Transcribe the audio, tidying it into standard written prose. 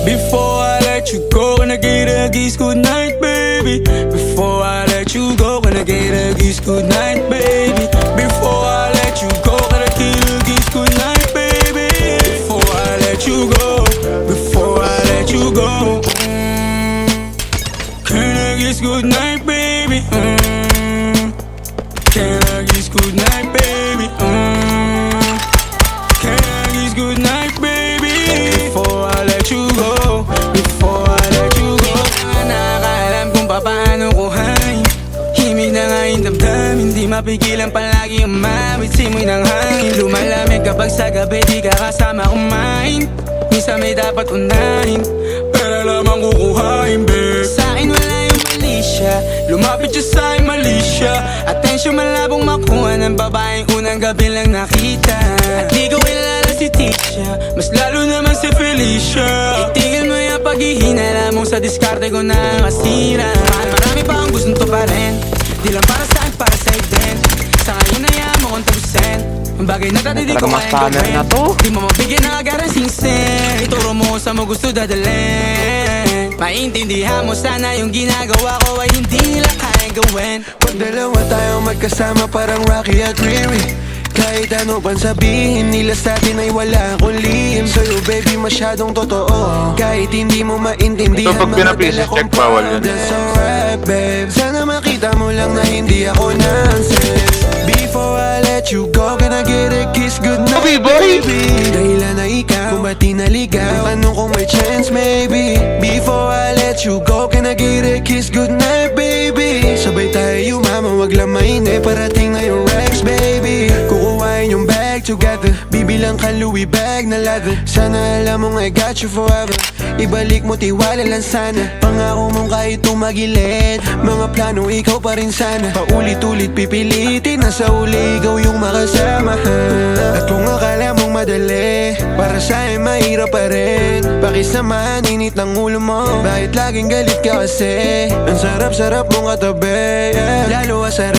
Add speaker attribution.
Speaker 1: Before I let you go, can I get a kiss goodnight, baby? Before I let you go, can I get a kiss goodnight, baby? Before I let you go, can I get a kiss goodnight, baby? Before I let you go, before I let you go, can I kiss goodnight, baby? Can I kiss goodnight, baby? Can I kiss goodnight, baby? Before I let you go, before I let you go. Nakakaalam kung paano kuhain. Himig na nga yung damdamin, di mapigilan palagi umawit. Simoy ng hangin, lumalamig kapag sa gabi di ka kasama kumain. Minsan may dapat unahin, pero lamang kukuhain, babe. Sa'kin wala yung mali siya, lumapit siya sa'kin mali siya. Atensyon malabong makuha ng babaeng unang gabi lang nakita. At di ko kilala si Tisha, mas lalo naman si Felicia. Itigil mo yung paghihinala mong sa diskarte ko na masira. Marami pa ang gustong tuparin, di lang para sa'kin, para sa'yo din. Sa ngayon na yan mo kong tagusin ang bagay na dati di ko kayang gawin. Di mo mabigyan ng agarang singsing, ituro mo sa mo gusto dadalhin. Maintindihan mo sana yung ginagawa ko ay hindi nila kayang gawin.
Speaker 2: Pag dalawa tayo magkasama parang Rocky at Riri, kahit ano pang sabihin nila sa'tin ay wala akong lihim. Sa'yo baby masyadong totoo, kahit hindi mo maintindihan.
Speaker 3: Ito pag pinapisi, check bawal yun.
Speaker 2: That's alright babe, sana makita mo lang na hindi ako nonsense. Before I let you go, can I get a kiss goodnight, baby? Dahilan na ikaw, kung ba't di naligaw, tanong kung may chance maybe. Before I let you go, can I get a kiss goodnight, baby? Sabay tayo mama, wag lang mainip, parating na yung Rex, baby. Kukuhain yung bag together, bibilang ka Louis bag na leather. Sana alam mong I got you forever, ibalik mo tiwala lang sana. Pangako mong kahit tumagilid, mga plano ikaw pa rin sana. Paulit-ulit pipilitin na sa uli ikaw yung makasama. At kung akala mong madali, para sa'yo mahirap pa rin. Pakisamahan, init ng ulo mo, bakit laging galit ka kasi? Ang sarap-sarap mong katabi, yeah. Lalo asar